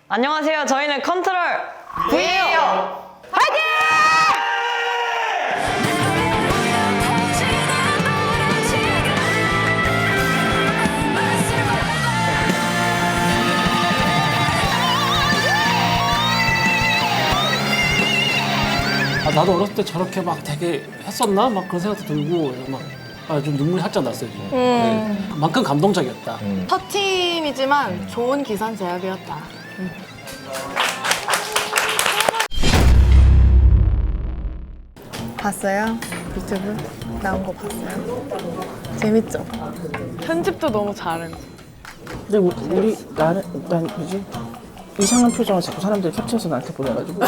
안녕하세요. 저희는 컨트롤 V예요. 화이팅! 나도 어렸을 때 저렇게 막 되게 했었나? 막 그런 생각도 들고 막 좀 눈물이 살짝 났어요. 만큼 감동적이었다. 첫 팀이지만 좋은 기선제압이었다. 봤어요? 유튜브 나온 거 봤어요? 재밌죠? 편집도 너무 잘해. 근데 난 뭐지? 이상한 표정을 자꾸 사람들이 캡처해서 나한테 보내가지고.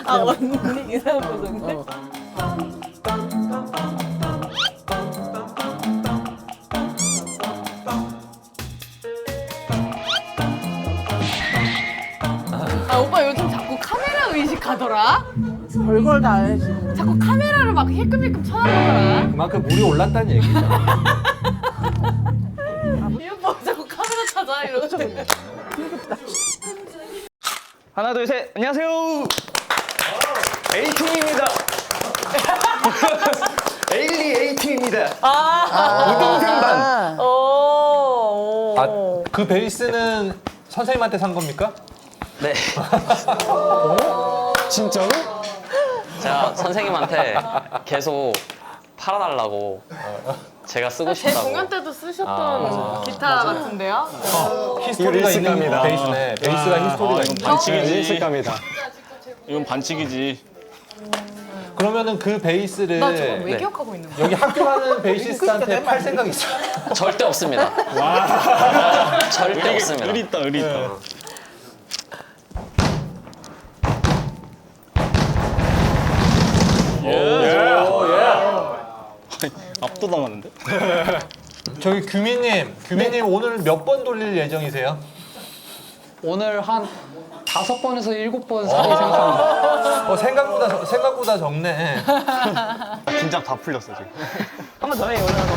아 언니 이상한 표정인데? 아 오빠 요즘 자꾸 카메라 의식하더라? 별걸 다 해. 자꾸 카메라를 막 힐끔힐끔 쳐다보더라. 그만큼 물이 올랐다는 얘기죠. 이 오빠 자꾸 카메라 찾아 이러고. 하나 둘 셋 안녕하세요. A팀입니다. 에일리 A팀입니다. 우동생 반. 그 베이스는 선생님한테 산 겁니까? 네. 진짜로? 제가 선생님한테 계속 팔아달라고 제가 쓰고 제 싶다고. 공연 때도 쓰셨던 기타 같은데요? 히스토리가 있는 베이스네. 베이스가 히스토리가 있는. 반칙이지. 실감이다. 이건 반칙이지. 그러면은 그 베이스를 나 저거 왜 기억하고 있는 거야? 여기 학교 가는 베이시스트한테 팔 생각 있어요? 절대 없습니다. 절대 없습니다. 의리 있다, 의리 있다. 압도당하는데? 저기 규민님 오늘 몇 번 돌릴 예정이세요? 오늘 한 5번에서 7번 사이 생각합니다. 생각보다 적네. 긴장 다 풀렸어 지금. 한 번 더 해, 올라가서.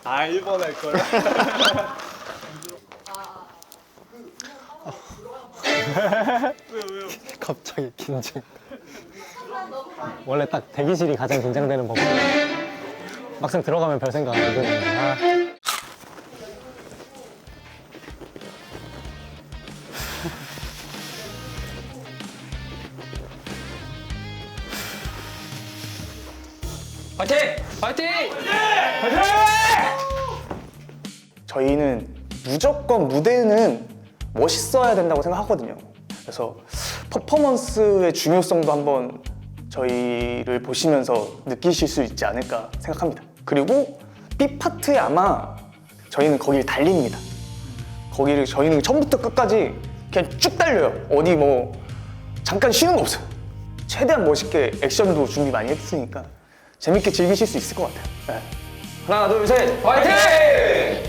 아 1번 할 거야. 갑자기 긴장. 원래 딱 대기실이 가장 긴장되는 법. 막상 들어가면 별 생각 안 드는. 화이팅! 화이팅! 저희는 무조건 무대는 멋있어야 된다고 생각하거든요. 그래서 퍼포먼스의 중요성도 한번 저희를 보시면서 느끼실 수 있지 않을까 생각합니다. 그리고 B 파트에 아마 저희는 거기를 달립니다. 거기를 저희는 처음부터 끝까지 그냥 쭉 달려요. 어디 뭐 잠깐 쉬는 거 없어요. 최대한 멋있게 액션도 준비 많이 했으니까 재밌게 즐기실 수 있을 것 같아요. 네. 하나, 둘, 셋, 화이팅!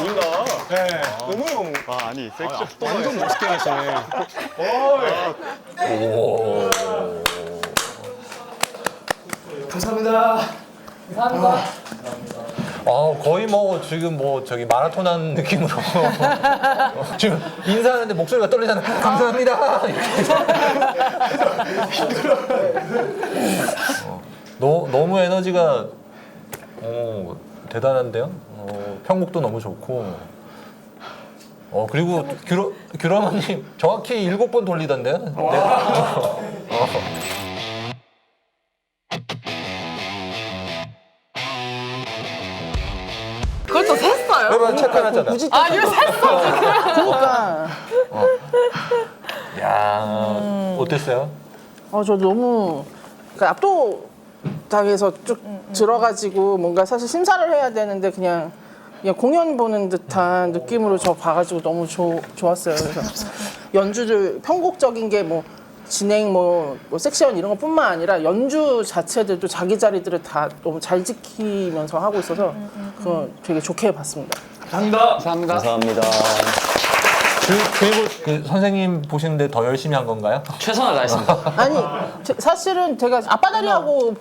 아닌가? 네. 너무 아니 섹션 완전 멋있게 하시네. 거의 뭐 지금 뭐 저기 마라톤 하는 느낌으로 지금 인사하는데 목소리가 떨리잖아요. 감사합니다. 너무 에너지가 대단한데요. 편곡도 너무 좋고. 그리고 규라마님 정확히 7번 돌리던데요. 그걸 또 셌어요? 여러분 체크해놨잖아. 아, 이거 셌어, 지금. 그러니까. 야 어땠어요? 저 너무 그러니까 압도당해서 쭉 들어가지고 뭔가 사실 심사를 해야 되는데 그냥 공연 보는 듯한 느낌으로 저 봐가지고 너무 좋았어요. 그래서 연주들 편곡적인 게 뭐 진행 뭐 섹션 이런 것뿐만 아니라 연주 자체들도 자기 자리들을 다 너무 잘 지키면서 하고 있어서 그거 되게 좋게 봤습니다. 감사합니다. 감사합니다. 그리고 그 선생님 보시는데 더 열심히 한 건가요? 최선을 다했습니다. 아니 사실은 제가 앞바다리하고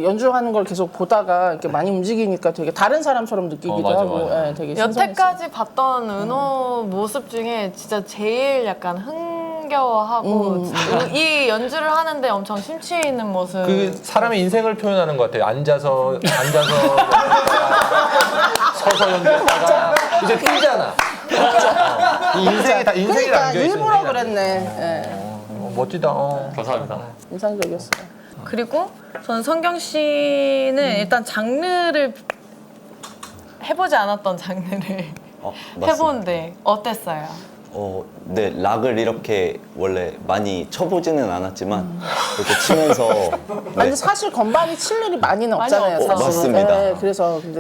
연주하는 걸 계속 보다가 이렇게 많이 움직이니까 되게 다른 사람처럼 느끼기도 맞아, 하고 맞아. 예, 되게 신선했어요. 여태까지 봤던 은호 모습 중에 진짜 제일 약간 흥겨워하고 이 연주를 하는데 엄청 심취해 있는 모습. 그 사람의 인생을 표현하는 것 같아요. 앉아서 서서 연주했다가 이제 뛰잖아. 이 인생이 다 인생이 그러니까 담겨 있어. 일부러 그랬네. 멋지다. 감사합니다. 인상적이었어요. 그리고 저는 성경 씨는 일단 장르를 해보지 않았던 장르를 해보는데 어땠어요? 네, 락을 이렇게 원래 많이 쳐보지는 않았지만 이렇게 치면서 아니 사실 건반이 칠 일이 많이는 없잖아요. 사실은. 맞습니다. 네,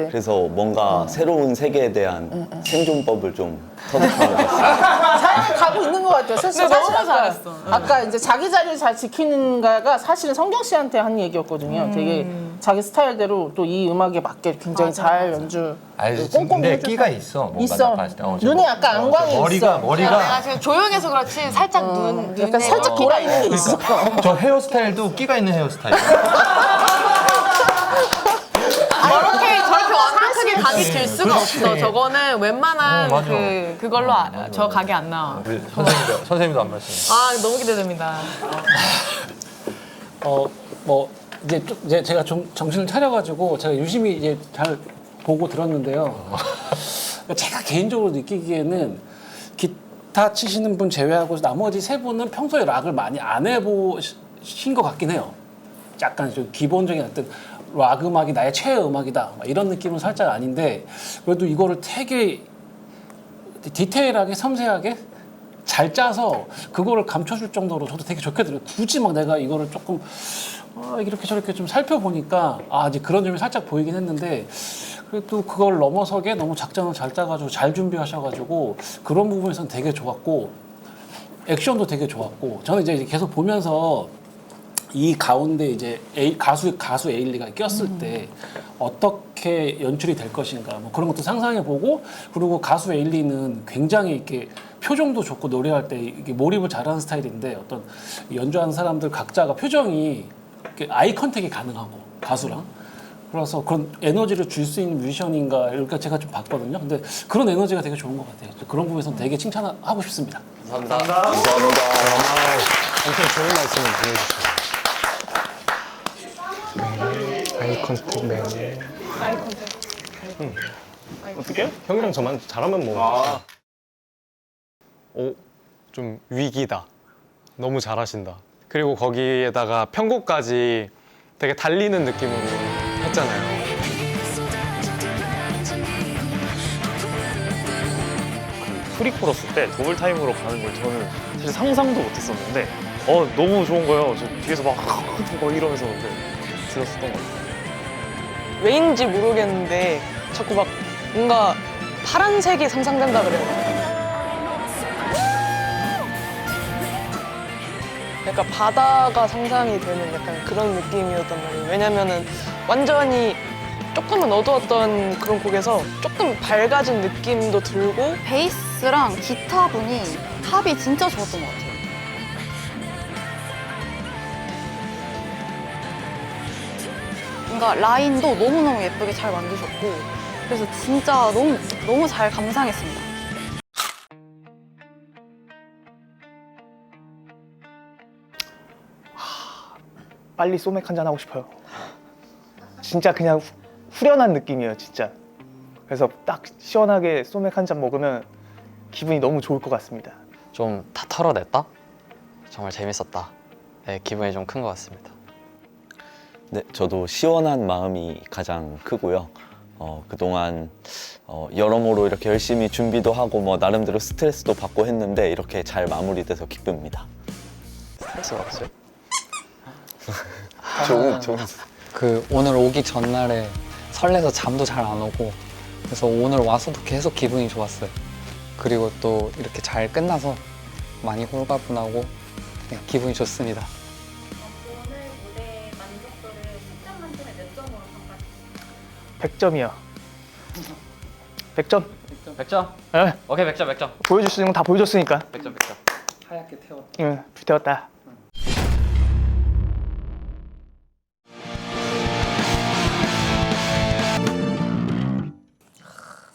그래서 뭔가 새로운 세계에 대한 생존법을 좀 터득하는 것 같습니다. 잘 가고 있는 것 같아요. 사실 너무 잘했어. 아까 이제 자기 자리를 잘 지키는가가 사실은 성경 씨한테 한 얘기였거든요. 되게 자기 스타일대로 또 이 음악에 맞게 굉장히 잘 연주. 근데 끼가 있어. 뭔가 있어. 나 봤을 때. 눈에 약간 안광이 있어. 내가 지금 조용해서 그렇지 살짝 눈에 약간 살짝 돌아 있는 게 있어. 저 헤어스타일도 끼가 있는 헤어스타일. 저렇게 완벽하게 각이 들 수가 없어. 저거는 웬만한 맞아. 그걸로 저 각이 안 나와. 우리 선생님도 안 말씀. 아 너무 기대됩니다. 이제 제가 좀 정신을 차려가지고 제가 유심히 이제 잘 보고 들었는데요. 제가 개인적으로 느끼기에는 기타 치시는 분 제외하고 나머지 세 분은 평소에 락을 많이 안 해보신 것 같긴 해요. 약간 좀 기본적인 어떤 락 음악이 나의 최애 음악이다 이런 느낌은 살짝 아닌데 그래도 이거를 되게 디테일하게 섬세하게 잘 짜서 그거를 감춰줄 정도로 저도 되게 좋게 들어요. 굳이 막 내가 이거를 조금 이렇게 저렇게 좀 살펴보니까 이제 그런 점이 살짝 보이긴 했는데 그래도 그걸 넘어서게 너무 작전을 잘 짜가지고 잘 준비하셔가지고 그런 부분에서는 되게 좋았고 액션도 되게 좋았고 저는 이제 계속 보면서 이 가운데 이제 가수 에일리가 꼈을 때 어떻게 연출이 될 것인가 뭐 그런 것도 상상해보고 그리고 가수 에일리는 굉장히 이렇게 표정도 좋고 노래할 때 이게 몰입을 잘하는 스타일인데 어떤 연주하는 사람들 각자가 표정이 아이 컨택이 가능하고 가수랑 그래서 그런 에너지를 줄 수 있는 뮤지션인가 이렇게 제가 좀 봤거든요. 근데 그런 에너지가 되게 좋은 것 같아요. 그런 부분에서 되게 칭찬하고 싶습니다. 감사합니다. 엄청 좋은 말씀을 보내주셨어요. 아이 컨택 맨. 어떻게? 형이랑 저만 잘하면 뭐. 좀 위기다. 너무 잘하신다. 그리고 거기에다가 편곡까지 되게 달리는 느낌으로 했잖아요. 프리코러스 때 더블 타임으로 가는 걸 저는 사실 상상도 못했었는데 너무 좋은 거예요. 저 뒤에서 막 이러면서 들었었던 것 같아요. 왜인지 모르겠는데 자꾸 막 뭔가 파란색이 상상된다 그래요. 약간 바다가 상상이 되는 약간 그런 느낌이었단 말이에요. 왜냐면은 완전히 조금은 어두웠던 그런 곡에서 조금 밝아진 느낌도 들고 베이스랑 기타 분이 합이 진짜 좋았던 것 같아요. 뭔가 라인도 너무너무 예쁘게 잘 만드셨고 그래서 진짜 너무 잘 감상했습니다. 빨리 소맥 한잔 하고 싶어요. 진짜 그냥 후련한 느낌이에요, 진짜. 그래서 딱 시원하게 소맥 한 잔 먹으면 기분이 너무 좋을 것 같습니다. 좀 다 털어냈다? 정말 재밌었다. 네, 기분이 좀 큰 것 같습니다. 네, 저도 시원한 마음이 가장 크고요. 그동안 여러모로 이렇게 열심히 준비도 하고 뭐 나름대로 스트레스도 받고 했는데 이렇게 잘 마무리돼서 기쁩니다. 스트레스 받았어요? 좋은. 그 오늘 오기 전날에 설레서 잠도 잘 안 오고 그래서 오늘 와서도 계속 기분이 좋았어요. 그리고 또 이렇게 잘 끝나서 많이 홀가분하고 그냥 기분이 좋습니다. 오늘 무대 만족도를 10점 만점에 몇 점으로 평가하세요? 100점이요. 100점. 100점? 네. 오케이, 100점, 100점. 보여줄 수 있는 건 다 보여줬으니까. 100점, 100점. 하얗게 태웠다. 응, 불태웠다.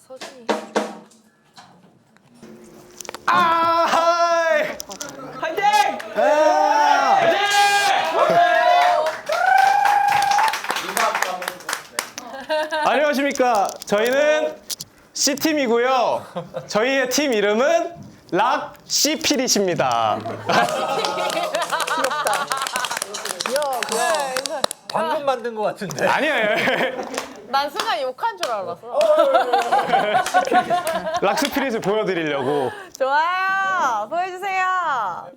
서준이. 안녕하십니까. 저희는 C팀이고요. 저희의 팀 이름은 락 Cpirit입니다. 방금 만든 것 같은데. 아니에요. 난 순간 욕한 줄 알았어. 락 스피릿을 보여드리려고. 좋아요. 보여주세요.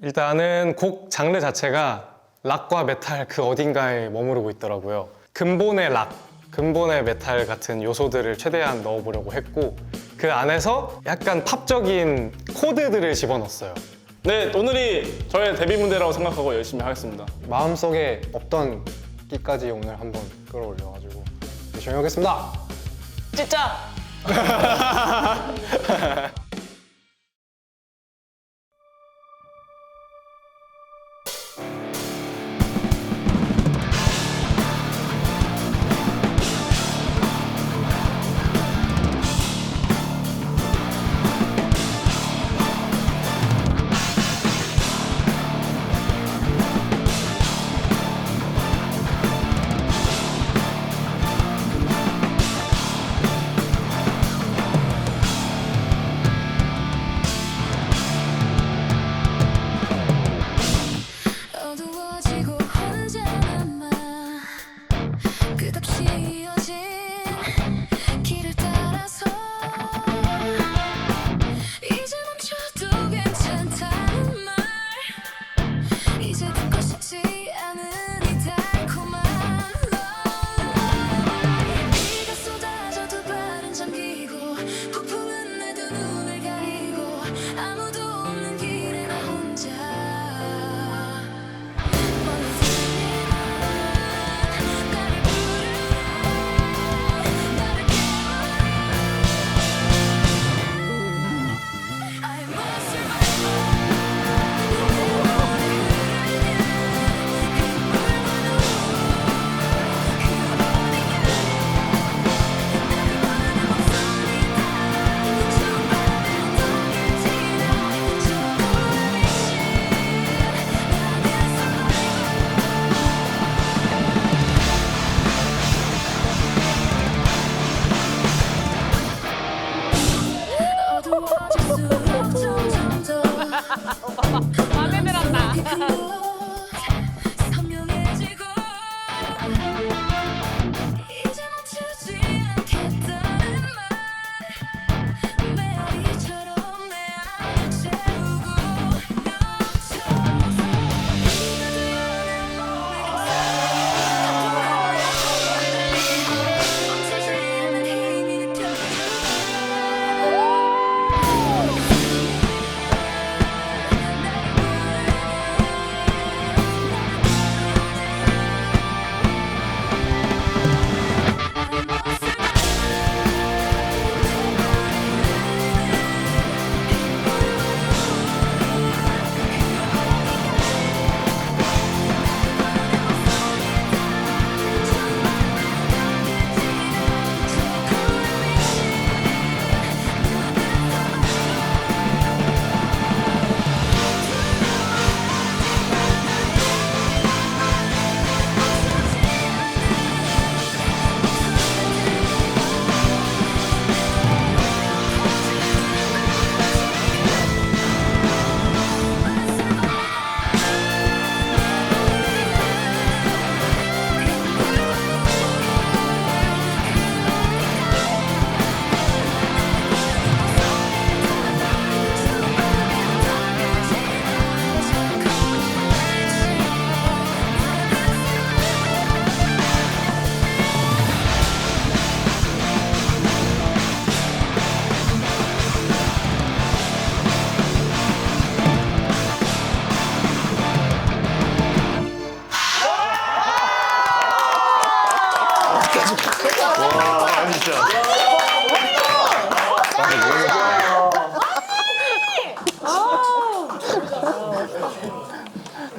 일단은 곡 장르 자체가 락과 메탈 그 어딘가에 머무르고 있더라고요. 근본의 락, 근본의 메탈 같은 요소들을 최대한 넣어보려고 했고 그 안에서 약간 팝적인 코드들을 집어넣었어요. 네, 오늘이 저의 데뷔 무대라고 생각하고 열심히 하겠습니다. 마음속에 없던 끼까지 오늘 한번 끌어올려가지고 열심히 하겠습니다. 진짜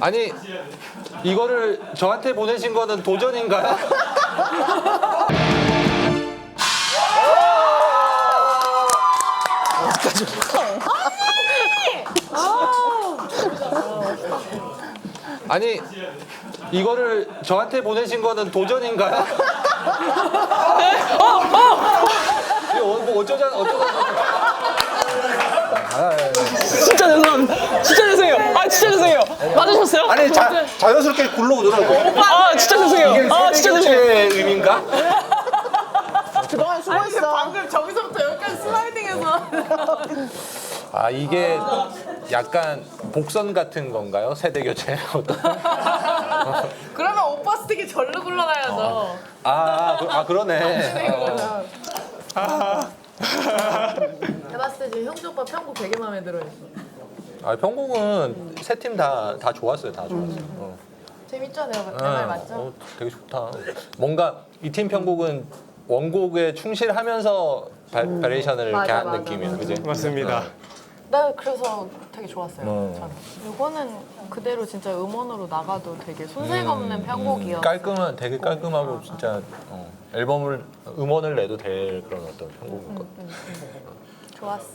아니 이거를 저한테 보내신 거는 도전인가요? 아니 이거를 저한테 보내신 거는 도전인가요? 이거 뭐 어쩌자. 진짜 죄송합니다. 진짜 죄송해요. 아 진짜 죄송해요. 맞으셨어요? 아니 자연스럽게 굴러오더라고. 아 진짜 죄송해요. 아 진짜 죄송해요. 의미인가? 그동안 수고했어. 방금 저기서부터 여기까지 슬라이딩해서. 아 이게 약간 복선 같은 건가요? 세대 교체 어떤? 그러면 오빠 스틱이 절로 굴러가야죠. 그러네. 해봤을 때 지금 형주 오빠 편곡 되게 마음에 들어있어. 편곡은 세 팀 다 좋았어요. 다 좋았어요. 재밌죠? 내가 내 말 맞죠? 되게 좋다. 뭔가 이 팀 편곡은 원곡에 충실하면서 바리에이션을 이렇게 한 느낌이야, 그지? 맞습니다. 나 그래서 되게 좋았어요. 저는. 이거는 그대로 진짜 음원으로 나가도 되게 손색 없는 편곡이었어. 되게 깔끔하고 진짜 음원을 내도 될 그런 어떤 편곡인 것 같아요. 좋았어.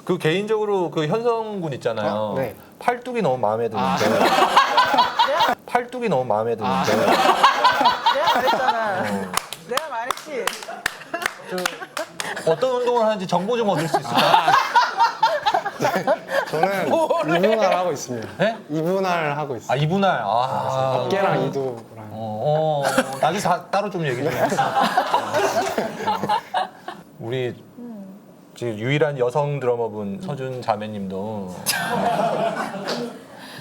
그 개인적으로 그 현성 군 있잖아요. 네. 팔뚝이 너무 마음에 드는데. 팔뚝이 너무 마음에 드는데. 내가 말했잖아. 내가 말했지. 어떤 운동을 하는지 정보 좀 얻을 수 있을까요? 저는 이분할 하고 있습니다. 네? 이분할 하고 있어요. 이분할. 어깨랑 이두랑. 나중에 따로 좀 얘기 좀 해. 우리 지금 유일한 여성 드러머분 서준 자매님도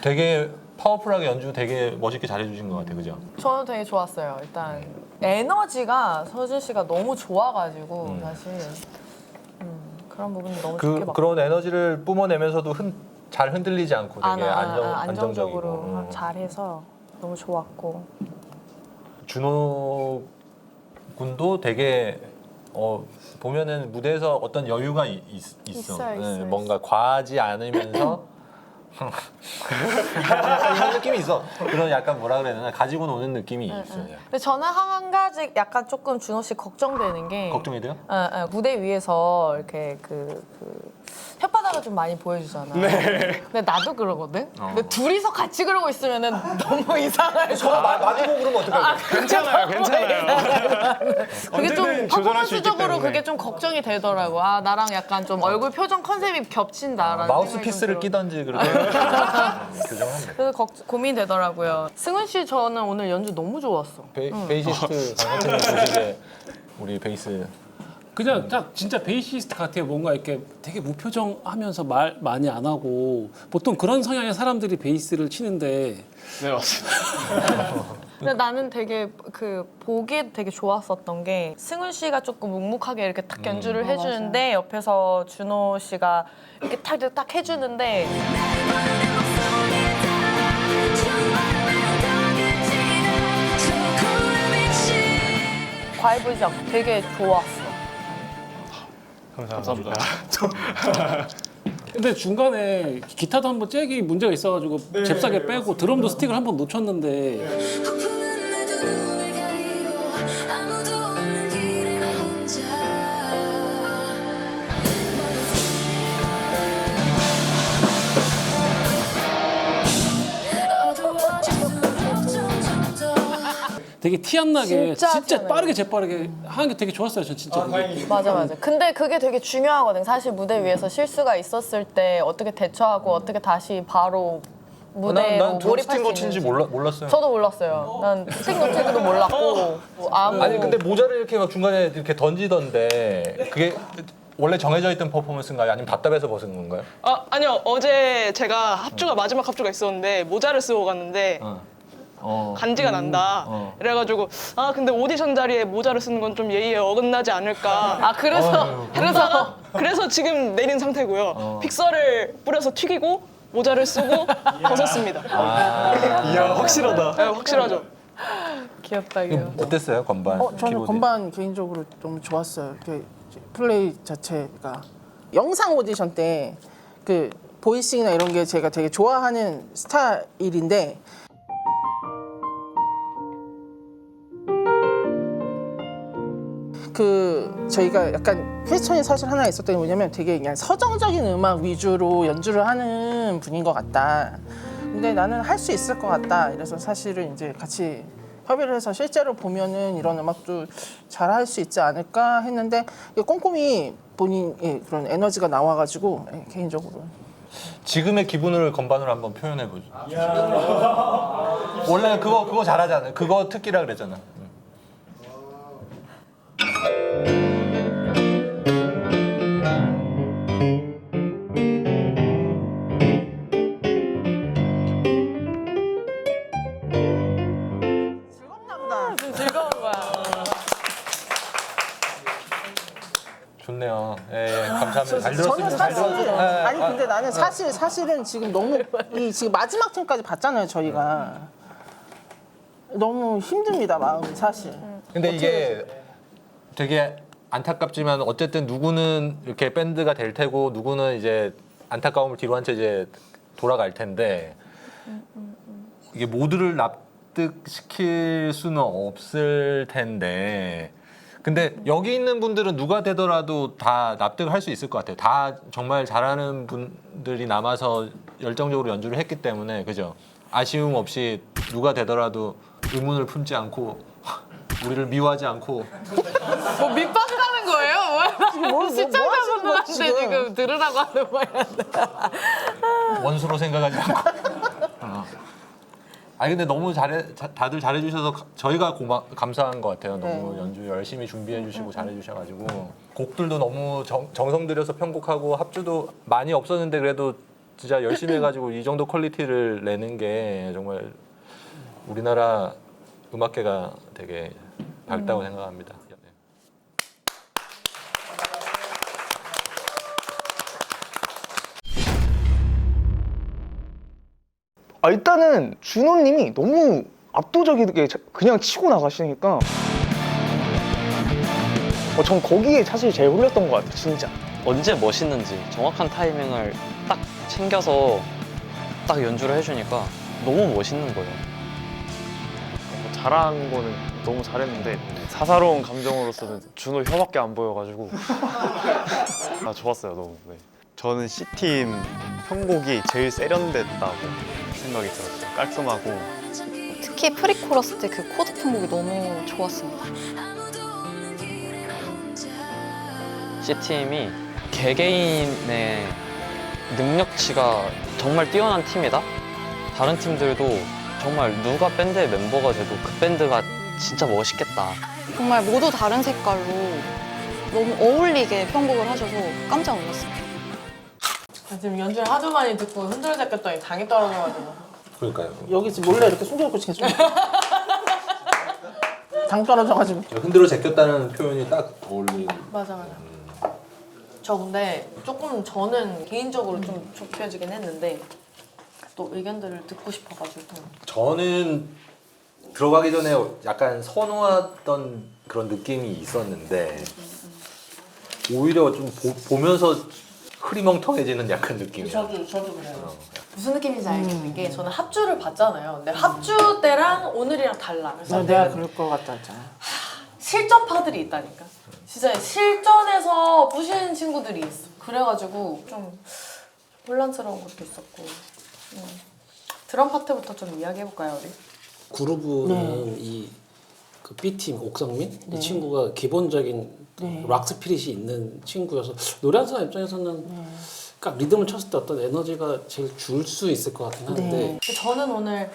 되게 파워풀하게 연주 되게 멋있게 잘해주신 것 같아요, 그죠? 저는 되게 좋았어요. 일단 에너지가 서준 씨가 너무 좋아가지고 사실 그런 부분이 너무 좋게 봤고. 그런 에너지를 뿜어내면서도 잘 흔들리지 않고 되게 안정적으로 잘해서 너무 좋았고. 준호 군도 되게 보면은 무대에서 어떤 여유가 있어. 뭔가 과하지 않으면서 이런 느낌이 있어. 그런 약간 뭐라 그래야 되나 가지고 노는 느낌이 있어. 근데 저는 한 가지 약간 조금 준호 씨 걱정되는 게 걱정이 돼요? 무대 위에서 이렇게 그 혓바닥을 좀 많이 보여주잖아. 네. 근데 나도 그러거든. 근데 둘이서 같이 그러고 있으면은 너무 이상해. 서로 많이 보고 그러면 어떡할까? 괜찮아요. 그게 좀 언제든 조절할 수 있기 퍼포먼스적으로 때문에. 그게 좀 걱정이 되더라고. 나랑 약간 좀 얼굴 표정 컨셉이 겹친다라는 마우스피스를 끼던지 그렇게 교정하면 돼. 그래서 고민되더라고요. 승훈 씨 저는 오늘 연주 너무 좋았어. 베이시스트 강동대학교 조직의 우리 베이스. 그냥 딱 진짜 베이시스트 같아요. 뭔가 이렇게 되게 무표정하면서 말 많이 안 하고 보통 그런 성향의 사람들이 베이스를 치는데. 네 맞습니다. 근데 나는 되게 보기 되게 좋았었던 게 승훈 씨가 조금 묵묵하게 이렇게 딱 연주를 해주는데 옆에서 준호 씨가 이렇게 딱 해주는데 과해 보이지 않고 되게 좋았어. 감사합니다. 근데 중간에 기타도 한번 잭이 문제가 있어가지고 잽싸게 빼고 드럼도 스틱을 한번 놓쳤는데 되게 티 안 나게 진짜 빠르게 재빠르게 하는 게 되게 좋았어요. 전 진짜. 맞아. 근데 그게 되게 중요하거든. 사실 무대 위에서 실수가 있었을 때 어떻게 대처하고 어떻게 다시 바로 무대로 난 몰입할 스틱 수 놓친지 있는지. 몰랐어요. 저도 몰랐어요. 난 스틱 놓친지도 몰랐고 아니 근데 모자를 이렇게 막 중간에 이렇게 던지던데 그게 원래 정해져 있던 퍼포먼스인가요? 아니면 답답해서 벗은 건가요? 아니요. 어제 제가 마지막 합주가 있었는데 모자를 쓰고 갔는데 간지가 난다. 그래가지고 근데 오디션 자리에 모자를 쓰는 건 좀 예의에 어긋나지 않을까. 그래서 지금 내린 상태고요. 픽서를 뿌려서 튀기고 모자를 쓰고 벗었습니다. 이야 확실하다. 네, 확실하죠. 귀엽다 이거. 어땠어요 건반? 저는 키보드? 건반 개인적으로 너무 좋았어요. 플레이 자체가 영상 오디션 때 보이싱이나 이런 게 제가 되게 좋아하는 스타일인데 저희가 약간 퀘스천이 사실 하나 있었던 게 뭐냐면 되게 그냥 서정적인 음악 위주로 연주를 하는 분인 것 같다. 근데 나는 할 수 있을 것 같다. 이래서 사실은 이제 같이 협의를 해서 실제로 보면은 이런 음악도 잘 할 수 있지 않을까 했는데 꼼꼼히 본인의 그런 에너지가 나와가지고 개인적으로 지금의 기분을 건반으로 한번 표현해 보죠. 원래 그거 잘하잖아요. 그거 특기라 그랬잖아. 즐거운 거야. 좋네요. 예, 감사합니다. 잘 저는 들었습니다. 잘 사실 들었습니다. 아니 근데 나는 사실은 지금 너무 지금 마지막 팀까지 봤잖아요 저희가 너무 힘듭니다 마음이 사실. 근데 이게 되게 안타깝지만 어쨌든 누구는 이렇게 밴드가 될 테고 누구는 이제 안타까움을 뒤로 한 채 이제 돌아갈 텐데 이게 모두를 납득시킬 수는 없을 텐데 근데 여기 있는 분들은 누가 되더라도 다 납득을 할 수 있을 것 같아요. 다 정말 잘하는 분들이 남아서 열정적으로 연주를 했기 때문에 그죠? 아쉬움 없이 누가 되더라도 의문을 품지 않고 우리를 미워하지 않고 뭐 밑밥하는 거예요? 뭐 시청자분들한테 지금 들으라고 하는 거야. 원수로 생각하지 않고. 아니 근데 너무 다들 잘해주셔서 저희가 감사한 것 같아요. 너무 연주 열심히 준비해주시고 잘해주셔가지고 곡들도 너무 정성 들여서 편곡하고 합주도 많이 없었는데 그래도 진짜 열심히 해가지고 이 정도 퀄리티를 내는 게 정말 우리나라 음악계가 되게 밝다고 생각합니다. 일단은 준호님이 너무 압도적이게 그냥 치고 나가시니까 전 거기에 사실 제일 홀렸던 것 같아요, 진짜. 언제 멋있는지 정확한 타이밍을 딱 챙겨서 딱 연주를 해주니까 너무 멋있는 거예요. 잘한 거는 너무 잘했는데 사사로운 감정으로서는 준호 혀밖에 안 보여가지고 좋았어요 너무. 네. 저는 C팀 편곡이 제일 세련됐다고 생각이 들었어요. 깔끔하고 특히 프리코러스 때 그 코드 편곡이 너무 좋았습니다. C팀이 개개인의 능력치가 정말 뛰어난 팀이다? 다른 팀들도 정말 누가 밴드의 멤버가 돼도 그 밴드가 진짜 멋있겠다. 정말 모두 다른 색깔로 너무 어울리게 편곡을 하셔서 깜짝 놀랐습니다. 지금 연주를 하도 많이 듣고 흔들잡혔더니 당이 떨어져가지고. 그러니까요. 여기 지금 몰래 이렇게 숨겨놓고 계속 당 떨어져가지고 흔들어 제꼈다는 표현이 딱 어울리는. 맞아. 저 근데 조금 저는 개인적으로 좀 좁혀지긴 했는데 또 의견들을 듣고 싶어가지고. 저는 들어가기 전에 약간 선호했던 그런 느낌이 있었는데 오히려 좀 보면서 흐리멍텅해지는 약간 느낌이야. 저도 그래요. 무슨 느낌인지 알겠는 게 저는 합주를 봤잖아요. 근데 합주 때랑 오늘이랑 달라. 그래서 내가 그럴 것 같다 했잖아. 실전파들이 있다니까. 진짜 실전에서 부시는 친구들이 있어. 그래가지고 좀 혼란스러운 것도 있었고. 드럼 파트부터 좀 이야기해볼까요, 우리? 그루브는 그 B팀 옥성민 이 친구가 기본적인 락 스피릿이 있는 친구여서 노래하는 사람 입장에서는 딱 리듬을 쳤을 때 어떤 에너지가 제일 줄 수 있을 것 같긴 한데 저는 오늘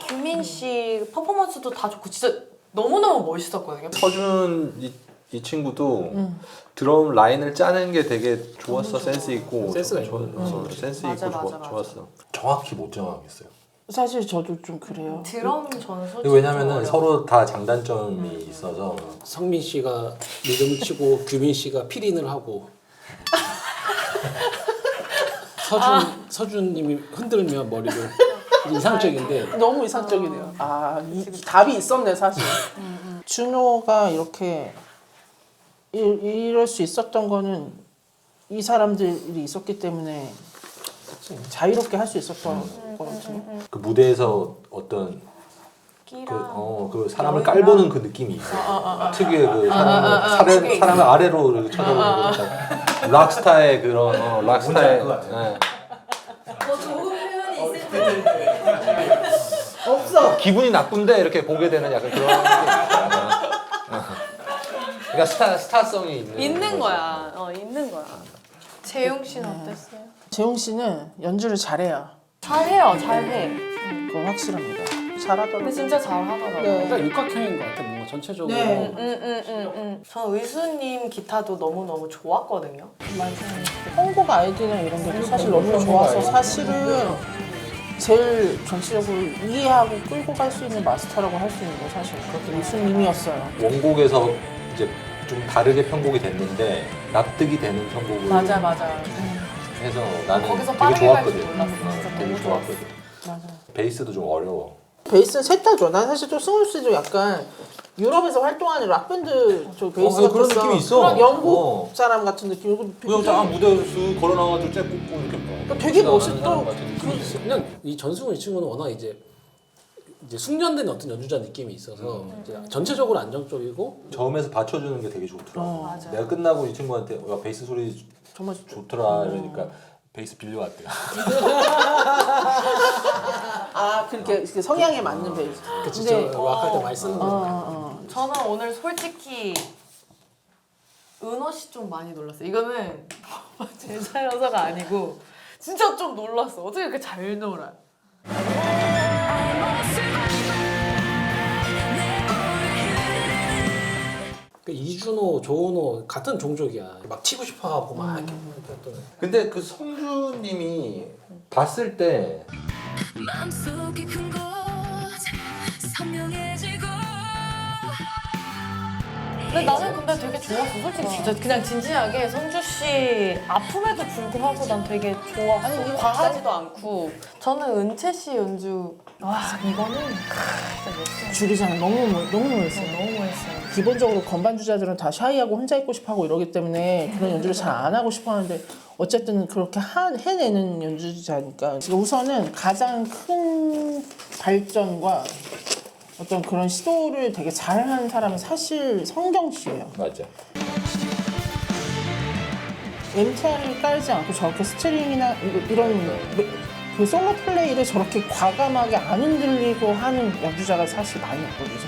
규민 씨 퍼포먼스도 다 좋고 진짜 너무너무 멋있었거든요. 서준 이 친구도 드럼 라인을 짜는 게 되게 좋았어. 센스 있고 센스가 센스 있고 좋았어. 정확히 못 정하겠어요. 사실 저도 좀 그래요. 드럼 저는 솔직히 왜냐면은 서로 다 장단점이 있어서 성민 씨가 리듬을 치고 규민 씨가 피린을 하고 서준님이 흔들면 머리를 이상적인데 너무 이상적이네요. 이 답이 있었네 사실. 준호가 이렇게 이럴 수 있었던 거는 이 사람들이 있었기 때문에 자유롭게 할 수 있었던 것 같아요. 그 무대에서 어떤 그 사람을 깔보는 그 느낌이 있어요. 특유의 그 사람을 아래로 이렇게 쳐다보는 락스타의 그런 락스타의 더 좋은 표현이 있을 텐데. 없어. 기분이 나쁜데 이렇게 보게 되는 약간 그런 게 있어요. 그러니까 스타성이 있는 거야. 있는 거야. 재용 씨는 어땠어요? 재용 씨는 연주를 잘해요. 잘해요, 잘해. 그건 확실합니다. 잘하더라고요. 근데 진짜 잘하더라고요. 네. 그러니까 육각형인 것 같아. 뭔가 전체적으로. 저는 의수님 기타도 너무너무 좋았거든요. 선곡 아이디어나 이런 것도 사실 너무 좋아서 사실은 제일 전체적으로 이해하고 끌고 갈 수 있는 마스터라고 할 수 있는 거 사실 그것도 이수님이었어요. 원곡에서 이제 좀 다르게 편곡이 됐는데 납득이 되는 편곡을 맞아. 해서 나는 거기서 되게 빠르게 갈줄 좋았거든. 몰랐어. 진짜 되게 너무 좋았거든. 맞아. 베이스도 좀 어려워. 베이스는 셋 다 좋아. 난 사실 또 승우 씨도 약간 유럽에서 활동하는 락밴드 저 베이스 그런 느낌이 있어. 그런 영국 사람 같은 느낌이고 그냥 딱 무대에서 쓱 걸어나와가지고 쫙 꽂고 이렇게 되게 멋있다. 그냥 이 전승훈 이 친구는 워낙 이제 숙련된 어떤 연주자 느낌이 있어서 이제 전체적으로 안정적이고 저음에서 받쳐주는 게 되게 좋더라. 맞아. 내가 끝나고 이 친구한테 야 베이스 소리 정말 좋더라 이러니까 베이스 빌려왔대요. 아 그렇게 성향에 맞는 베이스. 진짜 락할 때 많이 쓰는 거. 저는 오늘 솔직히 은호 씨 좀 많이 놀랐어요. 이거는 제 잘려서가 아니고 진짜 좀 놀랐어. 어떻게 이렇게 잘 놀아? 이준호, 조은호 같은 종족이야. 막 튀고 싶어하고 막 이렇게. 근데 그 성주님이 봤을 때 마음속 깊은 곳 선명해지고. 근데 나는 근데 되게 좋았어. 솔직히 진짜 그냥 진지하게 성주 씨 아픔에도 불구하고 난 되게 좋았어. 아니 과하지도 않고. 저는 은채 씨 연주 와 이거는 진짜 멋있어. 줄이잖아. 너무 멋있어. 너무 멋있어요. 기본적으로 건반 주자들은 다 샤이하고 혼자 있고 싶어하고 이러기 때문에 그런 연주를 잘 안 하고 싶어하는데 어쨌든 그렇게 해내는 연주자니까 지금 우선은 가장 큰 발전과 어떤 그런 시도를 되게 잘하는 사람은 사실 성경 씨예요. 맞아. MTR을 깔지 않고 저렇게 스트링이나 이런 그 솔로 플레이를 저렇게 과감하게 안 흔들리고 하는 연주자가 사실 많이 없거든요.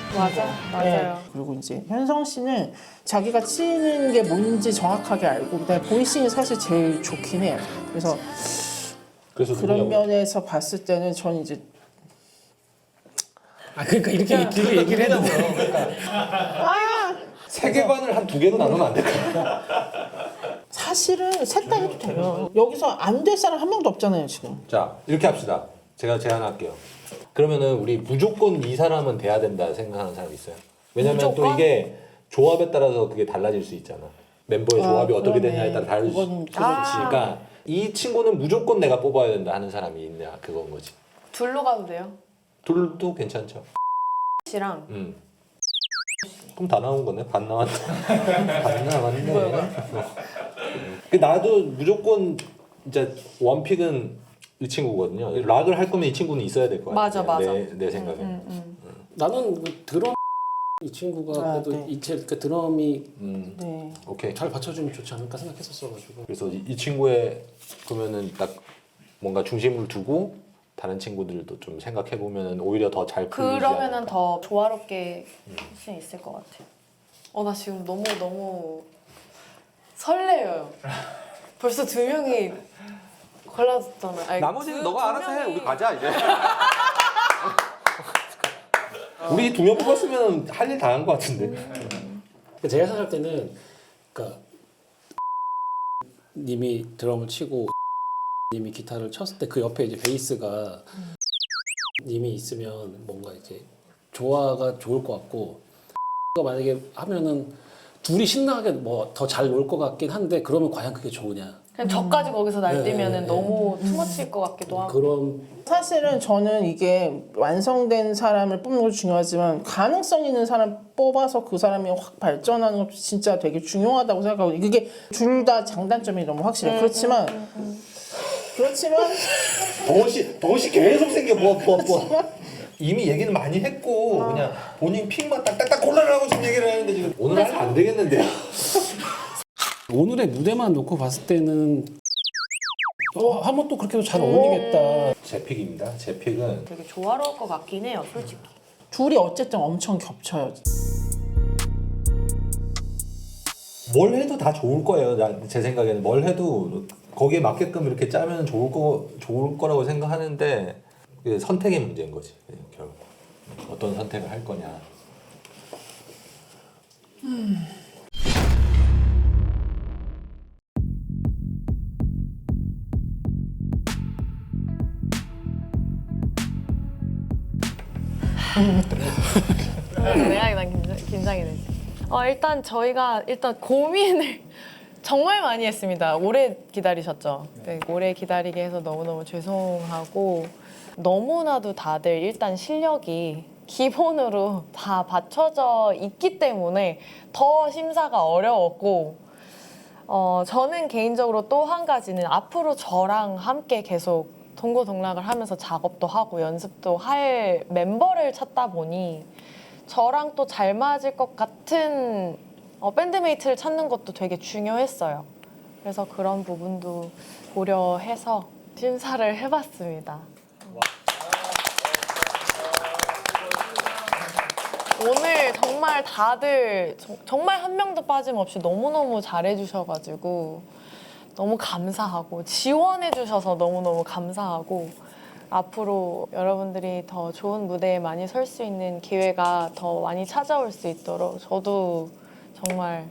맞아요. 그리고 이제 현성 씨는 자기가 치는 게 뭔지 정확하게 알고 그다음에 보이싱이 사실 제일 좋긴 해요. 그래서 그런 면에서 봤을 때는 저는 이제 그러니까 이렇게 길게 얘기를 했는데 세계관을 한 두 개로 나누면 안 될까? 사실은 셋 다 해도 돼요. 여기서 안 될 사람 한 명도 없잖아요 지금. 자 이렇게 합시다. 제가 제안할게요. 그러면은 우리 무조건 이 사람은 돼야 된다 생각하는 사람 있어요? 왜냐면 또 이게 조합에 따라서 그게 달라질 수 있잖아. 멤버의 조합이 어떻게 되냐에 따라 다를 수 있으니까 이 친구는 무조건 내가 뽑아야 된다 하는 사람이 있냐 그건 거지. 둘로 가도 돼요? 둘도 괜찮죠. 씨랑 그럼 다 나온 거네. 반 나왔네. 반 나왔네. 나도 무조건 진짜 원픽은 이 친구거든요. 락을 할 거면 이 친구는 있어야 될 것 같아요. 맞아. 내 생각에. 나는 그 드럼 이 친구가 그래도 이체 그 드럼이 오케이. 잘 받쳐주면 좋지 않을까 생각했었어가지고. 그래서 이 친구의 그러면은 딱 뭔가 중심을 두고 다른 친구들도 좀 생각해 보면은 오히려 더 잘 풀리지 그러면은 않을까. 더 조화롭게 할 수 있을 것 같아요. 나 지금 너무 설레요. 벌써 두 명이 골라줬잖아. 나머지는 너가 알아서 해. 우리 가자 이제. 우리 두 명 뽑았으면 할 일 다 한 것 같은데. 제가 생각할 때는 그러니까 님이 드럼을 치고 님이 기타를 쳤을 때 그 옆에 이제 베이스가 님이 있으면 뭔가 이제 조화가 좋을 것 같고 만약에 하면은 둘이 신나게 뭐 더 잘 놀 것 같긴 한데 그러면 과연 그게 좋으냐? 그냥 저까지 거기서 날뛰면은 너무 투머치일 것 같기도 하고. 그런 사실은 저는 이게 완성된 사람을 뽑는 것도 중요하지만 가능성 있는 사람 뽑아서 그 사람이 확 발전하는 것도 진짜 되게 중요하다고 생각하고 이게 둘 다 장단점이 너무 확실해요. 그렇지만 그렇지만 덩어시 계속 생겨 뭐. 이미 얘기는 많이 했고 그냥 본인 픽만 딱딱딱 골라라고 지금 얘기를 하는데 지금 오늘 하면 안 되겠는데요. 오늘의 무대만 놓고 봤을 때는 한번 또 그렇게도 잘 어울리겠다. 제 픽입니다. 제 픽은 되게 조화로울 것 같긴 해요, 솔직히. 둘이 어쨌든 엄청 겹쳐요. 뭘 해도 다 좋을 거예요. 제 생각에는 뭘 해도 거기에 맞게끔 이렇게 짜면 좋을 거라고 생각하는데 선택의 문제인 거지. 결국 어떤 선택을 할 거냐. 내가 난 긴장이 되지. 일단 저희가 고민을 정말 많이 했습니다. 오래 기다리셨죠? 네, 오래 기다리게 해서 너무너무 죄송하고 너무나도 다들 일단 실력이 기본으로 다 받쳐져 있기 때문에 더 심사가 어려웠고 저는 개인적으로 또 한 가지는 앞으로 저랑 함께 계속 동고동락을 하면서 작업도 하고 연습도 할 멤버를 찾다 보니 저랑 또 잘 맞을 것 같은 밴드메이트를 찾는 것도 되게 중요했어요. 그래서 그런 부분도 고려해서 심사를 해봤습니다. 오늘 정말 다들 정말 한 명도 빠짐없이 너무너무 잘해주셔가지고 너무 감사하고 지원해주셔서 너무너무 감사하고 앞으로 여러분들이 더 좋은 무대에 많이 설 수 있는 기회가 더 많이 찾아올 수 있도록 저도 정말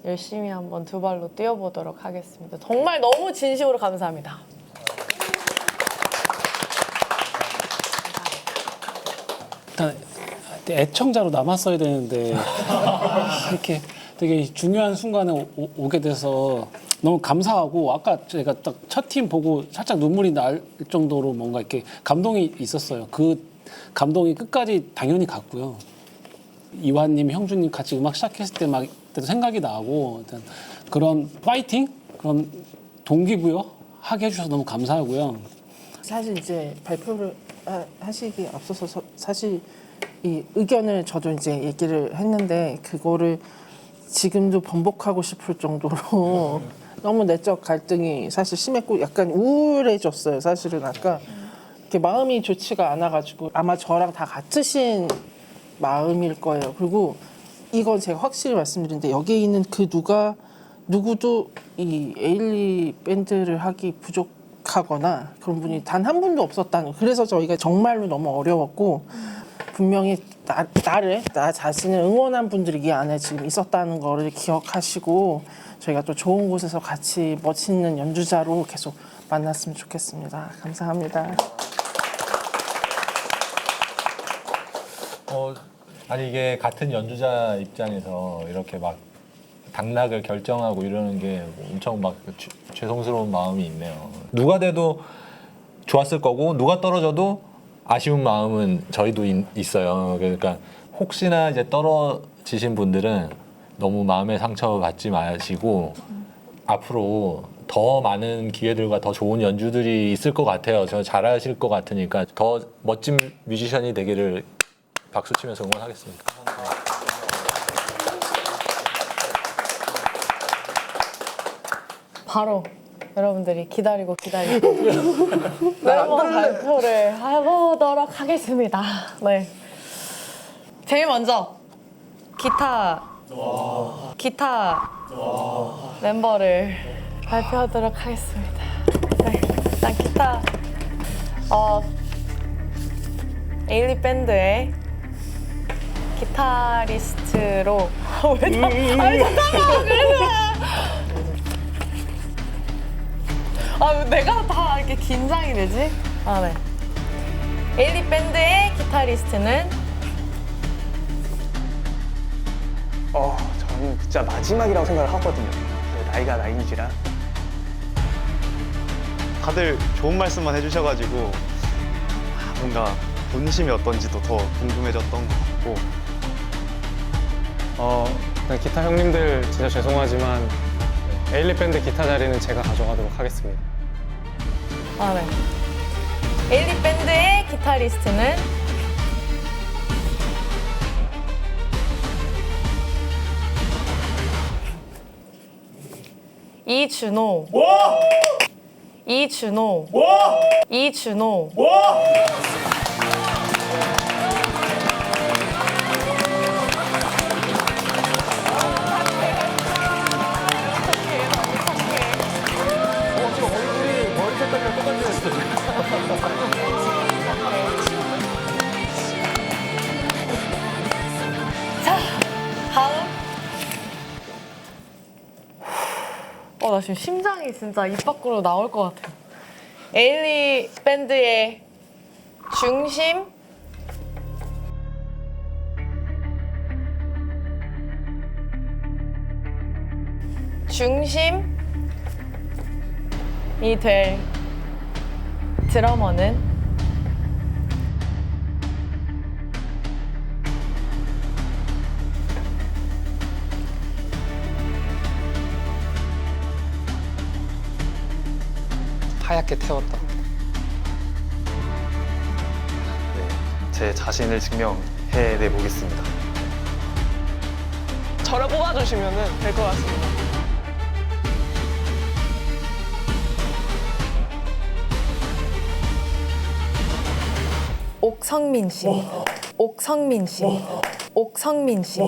열심히 한번 두 발로 뛰어보도록 하겠습니다. 정말 너무 진심으로 감사합니다. 일단 애청자로 남았어야 되는데 이렇게 되게 중요한 순간에 오게 돼서 너무 감사하고 아까 제가 딱 첫 팀 보고 살짝 눈물이 날 정도로 뭔가 이렇게 감동이 있었어요. 그 감동이 끝까지 당연히 갔고요. 이완님, 형준님 같이 음악 시작했을 때 막 때도 생각이 나고 그런 파이팅, 그런 동기부여 하게 해주셔서 너무 감사하고요. 사실 이제 발표를 하시기 앞서서 사실 이 의견을 저도 이제 얘기를 했는데 그거를 지금도 번복하고 싶을 정도로 너무 내적 갈등이 사실 심했고 약간 우울해졌어요. 사실은 아까 이렇게 마음이 좋지가 않아가지고 아마 저랑 다 같으신 마음일 거예요. 그리고 이건 제가 확실히 말씀드리는데 여기에 있는 그 누구도 이 에일리밴드를 하기 부족하거나 그런 분이 단 한 분도 없었다는. 그래서 저희가 정말로 너무 어려웠고 분명히 나 자신을 응원한 분들이 이 안에 지금 있었다는 거를 기억하시고 저희가 또 좋은 곳에서 같이 멋있는 연주자로 계속 만났으면 좋겠습니다. 감사합니다. 아니 이게 같은 연주자 입장에서 이렇게 막 당락을 결정하고 이러는 게 엄청 막 죄송스러운 마음이 있네요. 누가 돼도 좋았을 거고 누가 떨어져도 아쉬운 마음은 저희도 있어요. 그러니까 혹시나 이제 떨어지신 분들은 너무 마음의 상처 받지 마시고 앞으로 더 많은 기회들과 더 좋은 연주들이 있을 것 같아요. 저 잘하실 것 같으니까 더 멋진 뮤지션이 되기를 박수 치면서 응원하겠습니다. 바로 여러분들이 기다리고 멤버 발표를 해보도록 하겠습니다. 네. 제일 먼저 기타 멤버를 발표하도록 하겠습니다. 네. 일단 기타 에일리밴드의 기타리스트로 잠깐만 왜 내가 다 이렇게 긴장이 되지? 네. 에일리밴드의 기타리스트는 저는 진짜 마지막이라고 생각을 하거든요. 나이가 나이지라. 다들 좋은 말씀만 해주셔가지고 뭔가 본심이 어떤지도 더 궁금해졌던 것 같고 일단 기타 형님들 진짜 죄송하지만 에일리밴드 기타 자리는 제가 가져가도록 하겠습니다. 아, 네. 에일리밴드의 기타리스트는 이준호. 이준호. 이준호. 자, 다음. 나 지금 심장이 진짜 입 밖으로 나올 것 같아요. 에일리밴드의 중심. 중심이 될 드러머는 하얗게 태웠다. 네, 제 자신을 증명해내 보겠습니다. 저를 뽑아주시면 될 것 같습니다. 옥성민 씨. 옥성민 씨. 옥성민 씨.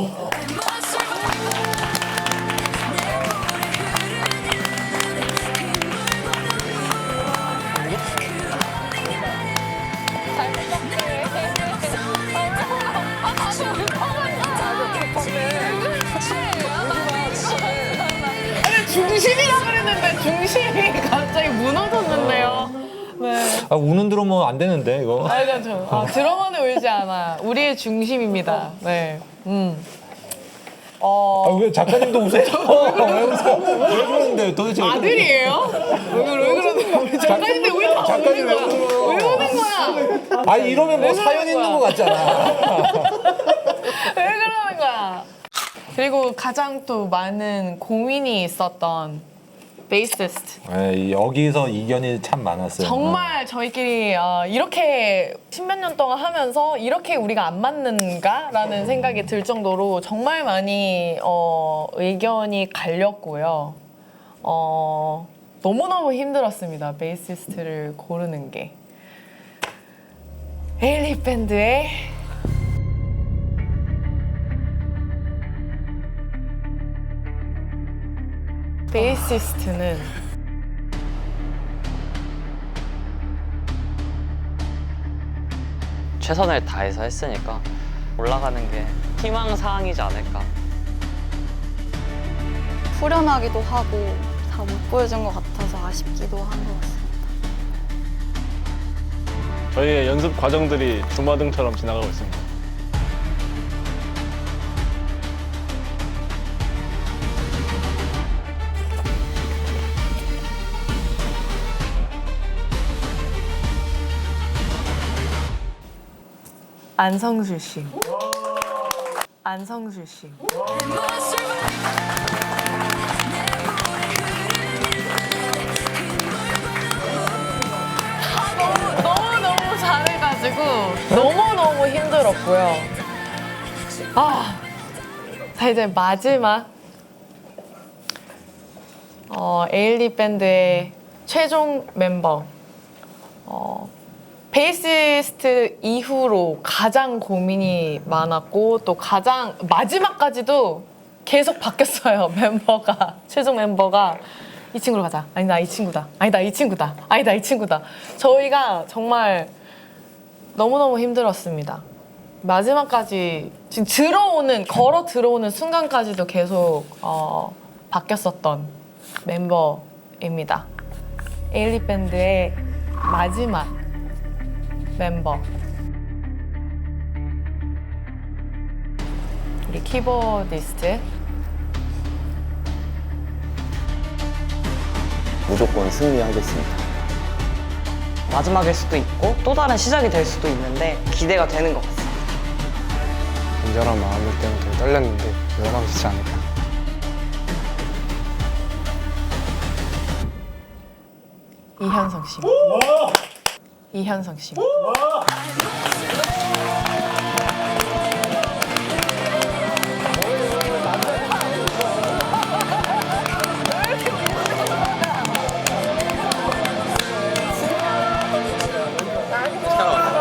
중심이라 그랬는데 중심이 갑자기 무너졌는데요. 네. 아, 우는 드러머 안 되는데 이거. 드러머는 울지 않아. 우리의 중심입니다. 네. 왜 작가님도 우세요? 왜 웃어? 왜 그러는데 도대체? 아들이에요? 왜 그러는 거야? 작가인데 왜 다 우는 거야? 왜 우는 거야? 아니 이러면 뭐 사연 있는 거 같잖아. 왜 그러는 거야? 그리고 가장 또 많은 고민이 있었던 베이시스트. 네, 여기서 이견이 참 많았어요. 정말 저희끼리 이렇게 십몇 년 동안 하면서 이렇게 우리가 안 맞는가라는 생각이 들 정도로 정말 많이 의견이 갈렸고요. 너무너무 힘들었습니다. 베이시스트를 고르는 게. 에일리밴드의 베이시스트는 최선을 다해서 했으니까 올라가는 게 희망사항이지 않을까. 후련하기도 하고 다 못 보여준 것 같아서 아쉽기도 한 것 같습니다. 저희의 연습 과정들이 주마등처럼 지나가고 있습니다. 안성수 씨. 안성수 씨. 너무 잘해가지고 너무너무 힘들었고요. 자 이제 마지막 에일리밴드의 최종 멤버 베이시스트 이후로 가장 고민이 많았고 또 가장 마지막까지도 계속 바뀌었어요. 멤버가 최종 멤버가 이 친구로 가자. 아니 나 이 친구다. 아니다 이 친구다. 아니다 이 친구다. 저희가 정말 너무너무 힘들었습니다. 마지막까지 지금 걸어 들어오는 순간까지도 계속 바뀌었었던 멤버입니다. 에일리밴드의 마지막 멤버 우리 키보디스트 무조건 승리하겠습니다. 마지막일 수도 있고 또 다른 시작이 될 수도 있는데 기대가 되는 것 같습니다. 간절한 마음일 때는 되게 떨렸는데 열어가지 않을까. 이현성 씨. 이현성 씨.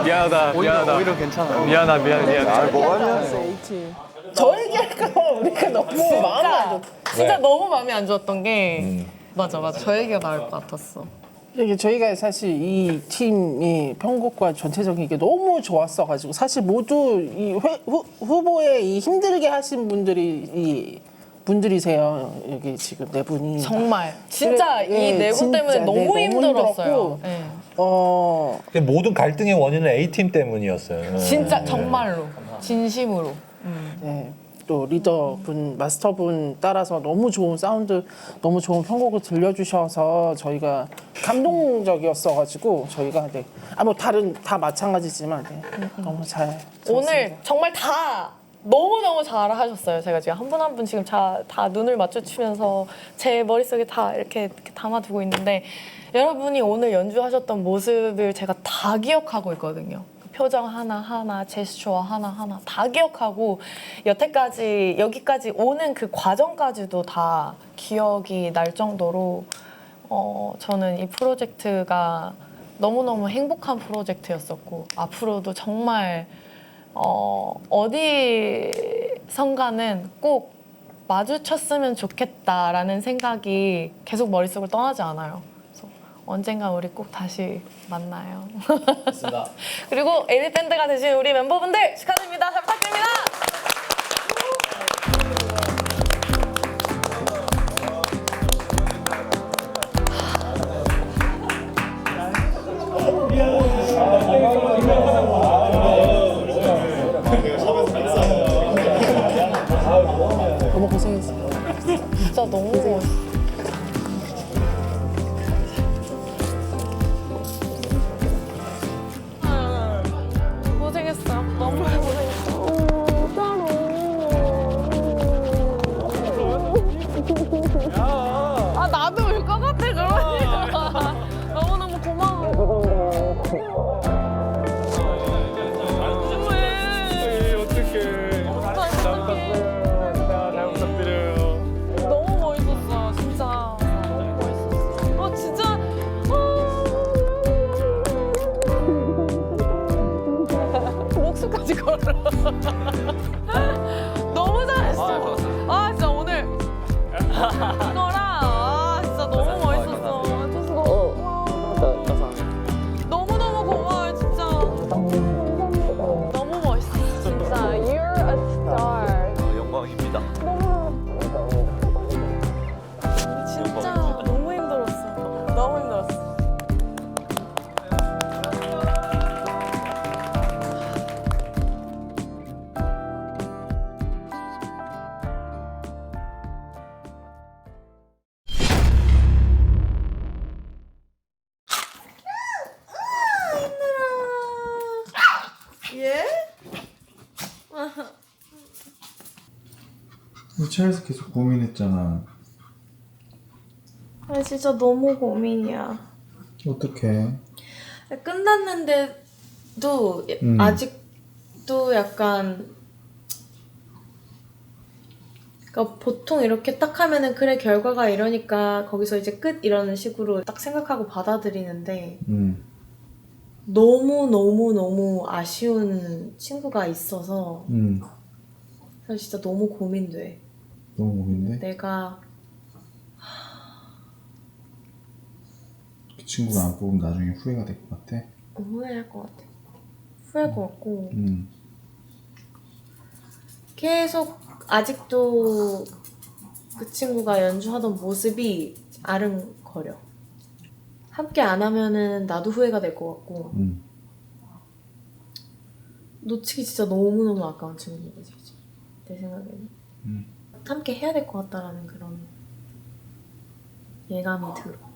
미안하다. 오히려 괜찮아. 미안해. 뭐가 아니야? 저 얘기할까 우리가 너무 마음이 안 좋. 진짜 너무 마음이 안 좋았던 게 맞아. 저 얘기가 나을 것 같았어. 이게 저희가 사실 이 팀이 편곡과 전체적인 게 너무 좋았어가지고 사실 모두 이 후보에 이 힘들게 하신 분들이세요. 여기 지금 네 분이 정말 진짜 그래, 이 네 분 때문에 너무 힘들었어요. 힘들었고, 모든 갈등의 원인은 A팀 때문이었어요. 진짜 정말로 진심으로. 네. 또 리더분, 마스터분 따라서 너무 좋은 사운드, 너무 좋은 편곡을 들려주셔서 저희가 감동적이었어가지고 저희가 뭐 다 마찬가지지만 너무 잘 오늘 정말 다 너무너무 잘 하셨어요. 제가 지금 한 분 한 분 지금 다 눈을 마주치면서 제 머릿속에 다 이렇게 담아두고 있는데 여러분이 오늘 연주하셨던 모습을 제가 다 기억하고 있거든요. 표정 하나하나, 제스처 하나하나 다 기억하고 여기까지 오는 그 과정까지도 다 기억이 날 정도로 저는 이 프로젝트가 너무너무 행복한 프로젝트였었고 앞으로도 정말 어디선가는 꼭 마주쳤으면 좋겠다라는 생각이 계속 머릿속을 떠나지 않아요. 그래서 언젠가 우리 꼭 다시 만나요. 그리고 에일리밴드가 되신 우리 멤버분들 축하드립니다. 잘 부탁드립니다. 너무 고생했어. 진짜 너무 고생했어요. 너무 고생했어. 진짜로. 나도 울 것 같아 그러니까. 너무너무 고마워. 너무 잘했어. 진짜 오늘 이거랑 진짜 너무 멋있었어. 너무너무 고마워요 진짜. 너무 멋있어 진짜. You're a star. 영광입니다. 진짜 너무 힘들었어. 너무 힘들었어. 차에서 계속 고민했잖아. 진짜 너무 고민이야. 어떡해? 끝났는데도 아직도 약간 그러니까 보통 이렇게 딱 하면은 그래 결과가 이러니까 거기서 이제 끝 이런 식으로 딱 생각하고 받아들이는데 너무 아쉬운 친구가 있어서 사실 진짜 너무 고민돼. 너무 고민돼? 내가 그 친구가 안 뽑으면 나중에 후회가 될 것 같아? 후회할 것 같아. 후회할 것 같고 음. 계속 아직도 그 친구가 연주하던 모습이 아른거려. 함께 안 하면은 나도 후회가 될 것 같고 놓치기 진짜 너무너무 아까운 친구인 거지 내 생각에는. 함께 해야 될 것 같다라는 그런 예감이 들어.